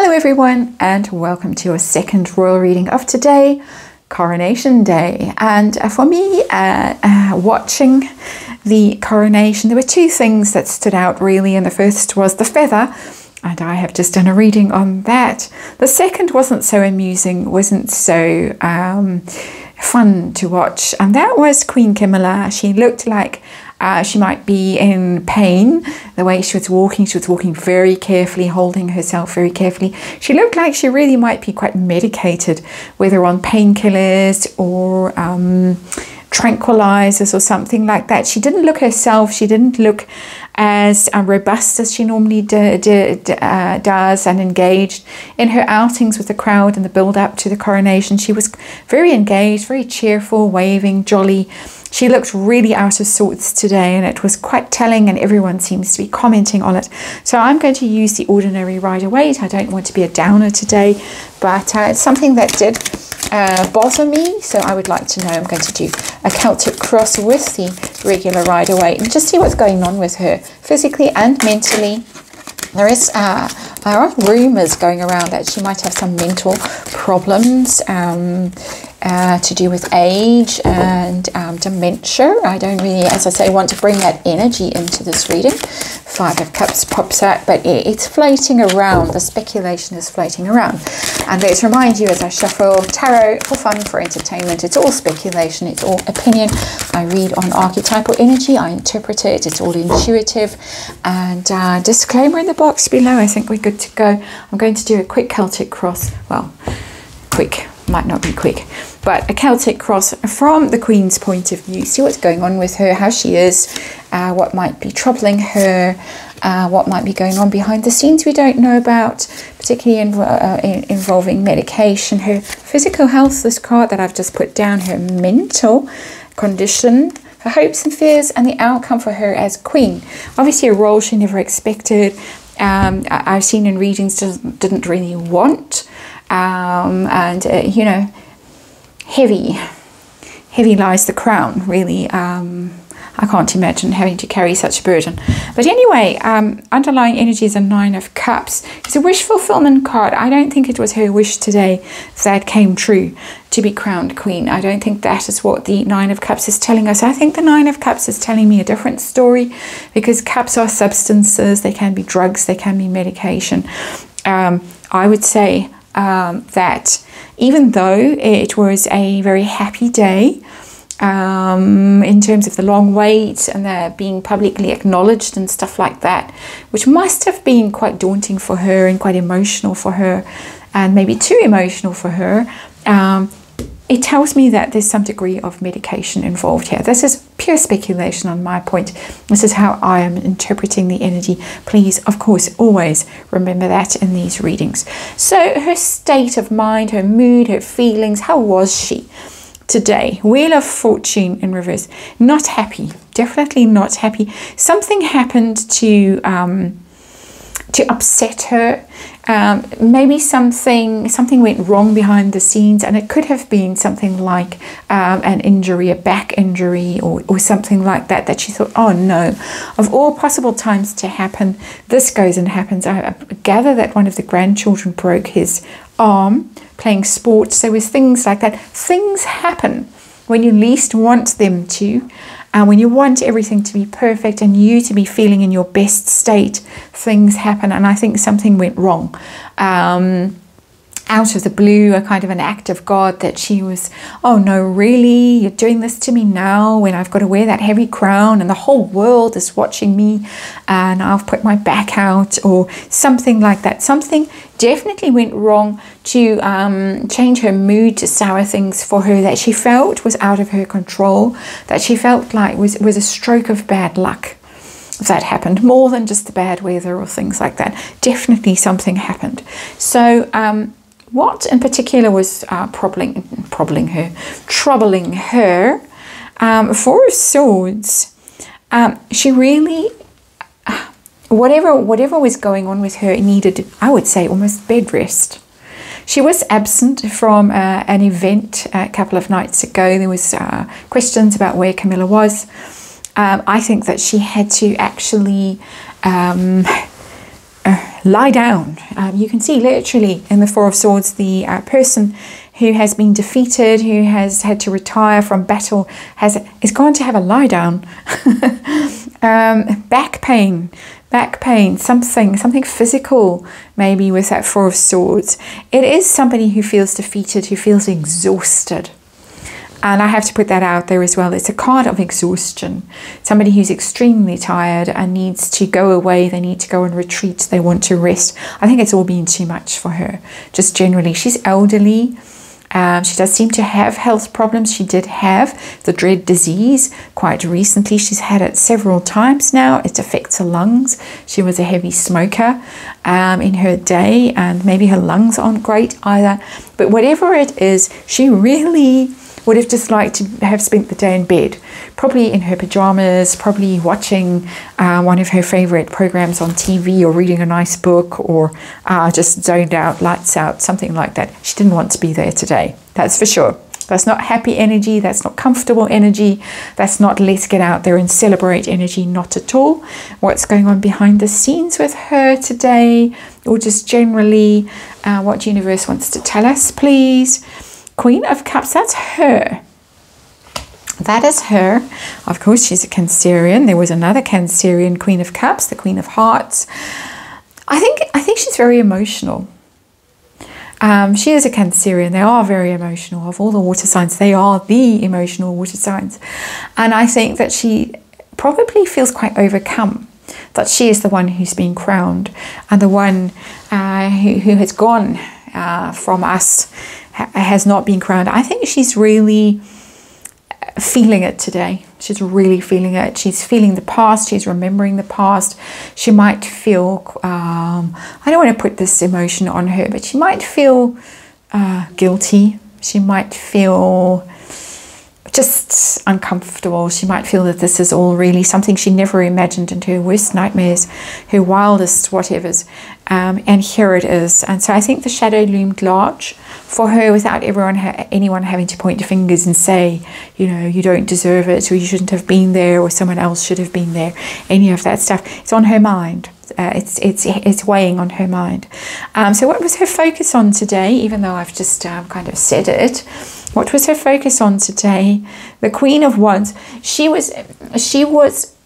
Hello everyone, and welcome to a second royal reading of today, Coronation Day. And for me, watching the coronation, there were two things that stood out really, and the first was the feather, and I have just done a reading on that. The second wasn't so amusing, wasn't so fun to watch, and that was Queen Camilla. She looked like she might be in pain. The way she was walking very carefully, holding herself very carefully. She looked like she really might be quite medicated, whether on painkillers or tranquilizers or something like that. She didn't look herself. She didn't look as robust as she normally does and engaged in her outings with the crowd and the build up to the coronation. She was very engaged, very cheerful, waving, jolly. She looked really out of sorts today, and it was quite telling, and everyone seems to be commenting on it. So I'm going to use the ordinary Rider-Waite. I don't want to be a downer today, but it's something that did bother me, so I would like to know. I'm going to do a Celtic cross with the regular Rider-Waite and just see what's going on with her physically and mentally. There are rumours going around that she might have some mental problems to do with age and dementia. I don't really, as I say, want to bring that energy into this reading. Five of Cups pops out, but it's floating around. The speculation is floating around. And let's remind you, as I shuffle tarot for fun, for entertainment, it's all speculation, it's all opinion. I read on archetypal energy, I interpret it, it's all intuitive. And disclaimer in the box below. I think we're good to go. I'm going to do a quick Celtic cross. Well, quick, might not be quick, but a Celtic cross from the Queen's point of view. See what's going on with her, how she is, what might be troubling her, what might be going on behind the scenes we don't know about, particularly involving medication, her physical health, this card that I've just put down, her mental condition, her hopes and fears, and the outcome for her as Queen. Obviously a role she never expected. I've seen in readings didn't really want, and you know, heavy lies the crown, really. I can't imagine having to carry such a burden. But anyway, underlying energy is a Nine of Cups. It's a wish fulfillment card. I don't think it was her wish today that came true, to be crowned Queen. I don't think that is what the Nine of Cups is telling us. I think the Nine of Cups is telling me a different story, because cups are substances. They can be drugs, they can be medication. I would say that even though it was a very happy day, in terms of the long wait and the being publicly acknowledged and stuff like that, which must have been quite daunting for her and quite emotional for her, and maybe too emotional for her, it tells me that there's some degree of medication involved here. This is pure speculation on my point. This is how I am interpreting the energy. Please, of course, always remember that in these readings. So her state of mind, her mood, her feelings, how was she today? Wheel of Fortune in reverse. Not happy. Definitely not happy. Something happened to upset her. Maybe something went wrong behind the scenes, and it could have been something like an injury, a back injury, or something like that, that she thought, oh no, of all possible times to happen, this goes and happens. I gather that one of the grandchildren broke his arm playing sports. There was things like that. Things happen when you least want them to, and when you want everything to be perfect and you to be feeling in your best state, things happen. And I think something went wrong. Out of the blue, a kind of an act of God, that she was, oh no, really? You're doing this to me now when I've got to wear that heavy crown and the whole world is watching me, and I've put my back out, or something like that. Something definitely went wrong to change her mood, to sour things for her, that she felt was out of her control, that she felt like was a stroke of bad luck. That happened, more than just the bad weather or things like that. Definitely something happened. So what in particular was troubling her? Four of Swords. She really, whatever was going on with her, needed, I would say, almost bed rest. She was absent from an event a couple of nights ago. There was questions about where Camilla was. I think that she had to actually lie down. You can see literally in the Four of Swords, the person who has been defeated, who has had to retire from battle, is going to have a lie down. Back pain, something physical, maybe with that Four of Swords. It is somebody who feels defeated, who feels exhausted. And I have to put that out there as well. It's a card of exhaustion. Somebody who's extremely tired and needs to go away. They need to go and retreat. They want to rest. I think it's all been too much for her. Just generally, she's elderly. She does seem to have health problems. She did have the dread disease quite recently. She's had it several times now. It affects her lungs. She was a heavy smoker in her day, and maybe her lungs aren't great either. But whatever it is, she really would have just liked to have spent the day in bed, probably in her pajamas, probably watching one of her favorite programs on TV, or reading a nice book, or just zoned out, lights out, something like that. She didn't want to be there today, that's for sure. That's not happy energy, that's not comfortable energy, that's not let's get out there and celebrate energy, not at all. What's going on behind the scenes with her today, or just generally what universe wants to tell us, please? Queen of Cups, that's her. That is her. Of course, she's a Cancerian. There was another Cancerian Queen of Cups, the Queen of Hearts. I think she's very emotional. She is a Cancerian. They are very emotional. Of all the water signs, they are the emotional water signs. And I think that she probably feels quite overcome, that she is the one who's been crowned, and the one who has gone from us has not been crowned. I think she's really feeling it today. She's really feeling it. She's feeling the past. She's remembering the past. She might feel, I don't want to put this emotion on her, but she might feel guilty. She might feel just uncomfortable. She might feel that this is all really something she never imagined into her worst nightmares, her wildest whatevers, and here it is. And so I think the shadow loomed large for her, without anyone having to point fingers and say, you know, you don't deserve it, or you shouldn't have been there, or someone else should have been there. Any of that stuff, it's on her mind. It's weighing on her mind. So what was her focus on today? Even though I've just kind of said it, what was her focus on today? The Queen of Wands. She was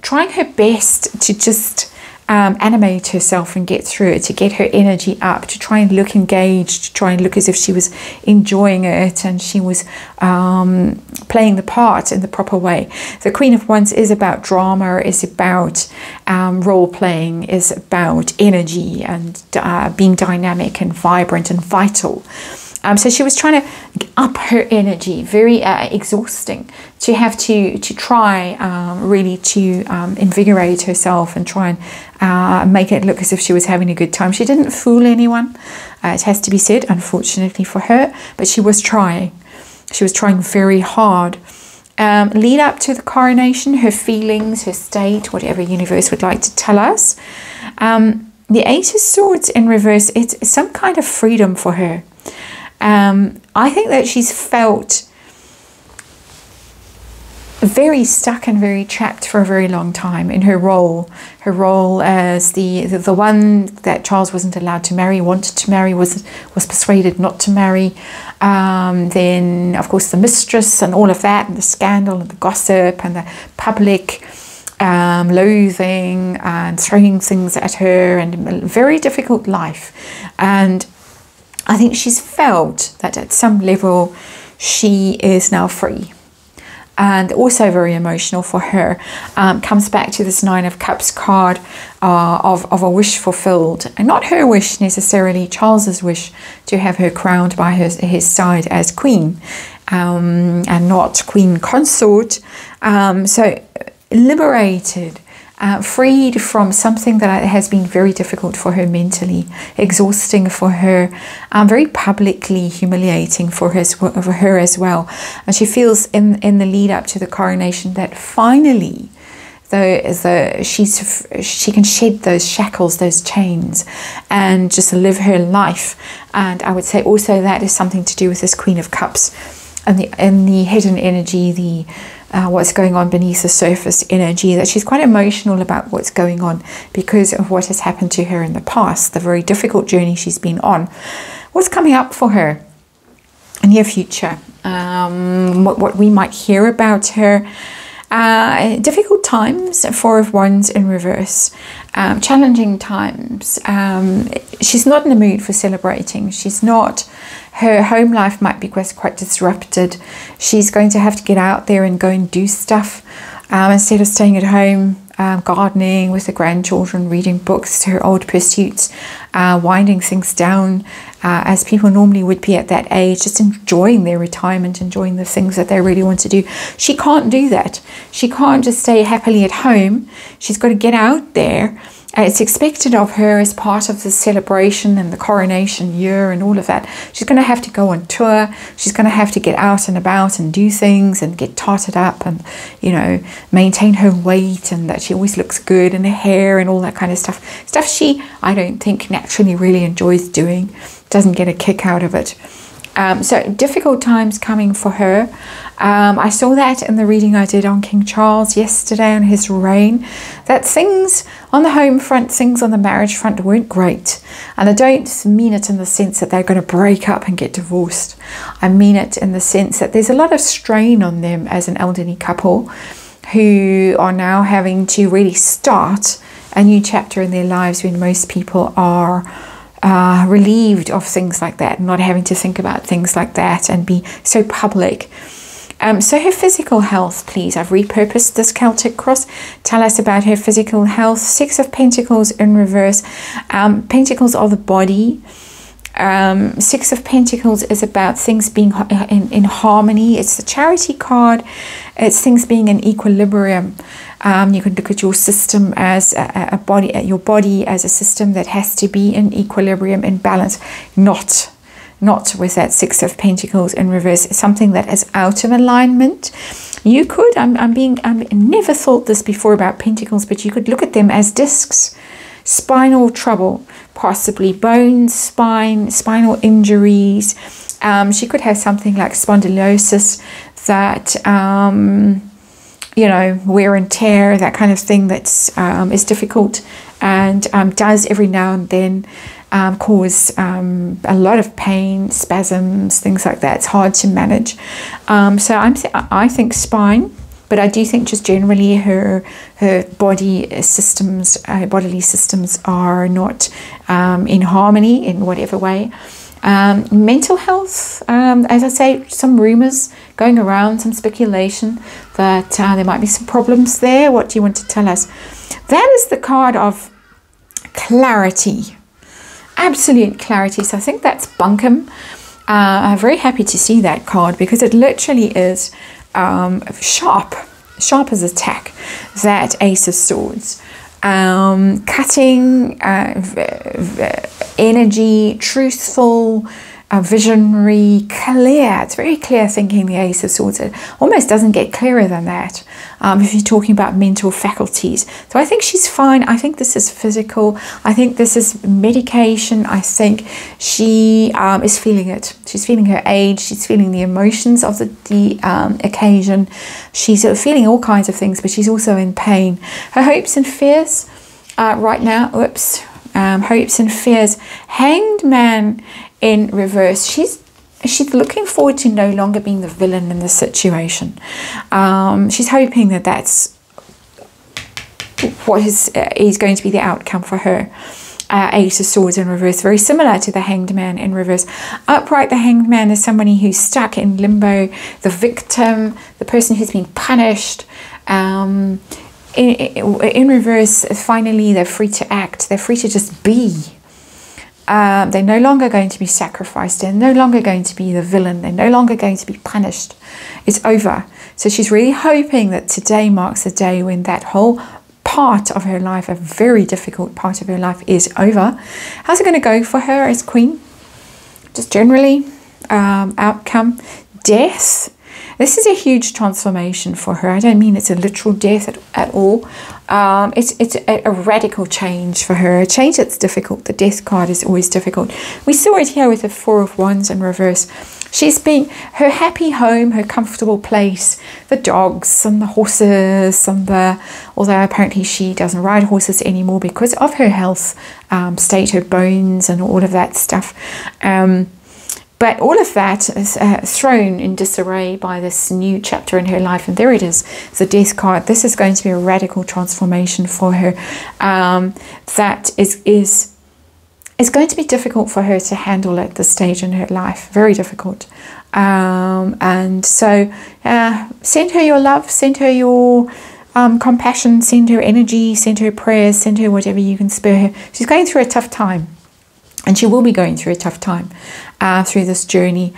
trying her best to just animate herself and get through it, to get her energy up, to try and look engaged, to try and look as if she was enjoying it and she was playing the part in the proper way. The Queen of Wands is about drama, is about role playing, is about energy and being dynamic and vibrant and vital. So she was trying to up her energy, very exhausting, to have to try really to invigorate herself and try and make it look as if she was having a good time. She didn't fool anyone, it has to be said, unfortunately for her, but she was trying. She was trying very hard. Lead up to the coronation, her feelings, her state, whatever universe would like to tell us. The Eight of Swords in reverse, it's some kind of freedom for her. I think that she's felt very stuck and very trapped for a very long time in her role. Her role as the one that Charles wasn't allowed to marry, wanted to marry, was persuaded not to marry. Then, of course, the mistress and all of that, and the scandal and the gossip and the public loathing and throwing things at her, and a very difficult life. And I think she's felt that at some level she is now free, and also very emotional for her. Comes back to this Nine of Cups card of a wish fulfilled, and not her wish necessarily, Charles's wish to have her crowned by his side as queen, and not queen consort. So liberated. Freed from something that has been very difficult for her mentally, exhausting for her, very publicly humiliating for her as well. And she feels in the lead up to the coronation that finally, she can shed those shackles, those chains, and just live her life. And I would say also that is something to do with this Queen of Cups and the hidden energy, the what's going on beneath the surface energy, that she's quite emotional about what's going on because of what has happened to her in the past, the very difficult journey she's been on. What's coming up for her in the near future? What we might hear about her. Difficult times, Four of Wands in reverse. Challenging times. She's not in the mood for celebrating. She's not. Her home life might be quite disrupted. She's going to have to get out there and go and do stuff instead of staying at home, gardening with the grandchildren, reading books, her old pursuits, winding things down as people normally would be at that age, just enjoying their retirement, enjoying the things that they really want to do. She can't do that. She can't just stay happily at home. She's got to get out there. It's expected of her as part of the celebration and the coronation year and all of that. She's going to have to go on tour. She's going to have to get out and about and do things and get totted up and, you know, maintain her weight and that she always looks good in her hair and all that kind of stuff. Stuff she, I don't think, naturally really enjoys doing. Doesn't get a kick out of it. So difficult times coming for her. I saw that in the reading I did on King Charles yesterday on his reign, that things on the home front, things on the marriage front weren't great. And I don't mean it in the sense that they're going to break up and get divorced. I mean it in the sense that there's a lot of strain on them as an elderly couple who are now having to really start a new chapter in their lives when most people are relieved of things like that, not having to think about things like that and be so public. So her physical health, please. I've repurposed this Celtic cross. Tell us about her physical health. Six of Pentacles in reverse. Pentacles are the body. Six of Pentacles is about things being in harmony. It's the Charity card. It's things being in equilibrium. You could look at your system as a body, your body as a system that has to be in equilibrium, in balance, not with that Six of Pentacles in reverse. It's something that is out of alignment. You could, I never thought this before about Pentacles, but you could look at them as discs. Spinal trouble, possibly bones, spinal injuries. She could have something like spondylosis, that you know, wear and tear, that kind of thing that's is difficult and does every now and then cause a lot of pain, spasms, things like that. It's hard to manage. So I think spine. But I do think just generally her body systems, bodily systems are not in harmony in whatever way. Mental health, as I say, some rumours going around, some speculation that there might be some problems there. What do you want to tell us? That is the card of clarity, absolute clarity. So I think that's bunkum. I'm very happy to see that card because it literally is sharp as a tack, that Ace of Swords. Cutting, energy, truthful, visionary, clear. It's very clear thinking, the Ace of Swords. It almost doesn't get clearer than that if you're talking about mental faculties. So I think she's fine. I think this is physical. I think this is medication. I think she is feeling it. She's feeling her age. She's feeling the emotions of the occasion. She's feeling all kinds of things, but she's also in pain. Her hopes and fears right now, hopes and fears. Hanged Man in reverse. She's looking forward to no longer being the villain in the situation. She's hoping that that's what is going to be the outcome for her. Ace of Swords in reverse, very similar to the Hanged Man in reverse. Upright, the Hanged Man is somebody who's stuck in limbo, the victim, the person who's been punished. In reverse, finally, they're free to act. They're free to just be. They're no longer going to be sacrificed. They're no longer going to be the villain. They're no longer going to be punished. It's over. So she's really hoping that today marks the day when that whole part of her life, a very difficult part of her life, is over. How's it going to go for her as queen? Just generally, outcome, death. This is a huge transformation for her. I don't mean it's a literal death at all. It's a radical change for her. A change that's difficult. The Death card is always difficult. We saw it here with the Four of Wands in reverse. She's been her happy home, her comfortable place, the dogs and the horses and although apparently she doesn't ride horses anymore because of her health state, her bones and all of that stuff. But all of that is thrown in disarray by this new chapter in her life. And there it is, the Death card. This is going to be a radical transformation for her. That is going to be difficult for her to handle at this stage in her life. Very difficult. And so send her your love, send her your compassion, send her energy, send her prayers, send her whatever you can spare her. She's going through a tough time. And she will be going through a tough time through this journey.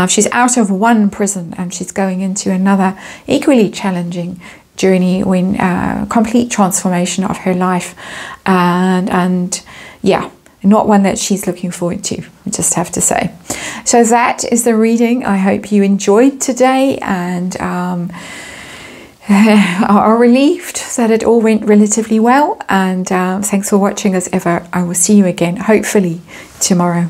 She's out of one prison and she's going into another equally challenging journey when complete transformation of her life. And yeah, not one that she's looking forward to, I just have to say. So that is the reading. I hope you enjoyed today and are relieved that it all went relatively well. And thanks for watching as ever. I will see you again, hopefully tomorrow.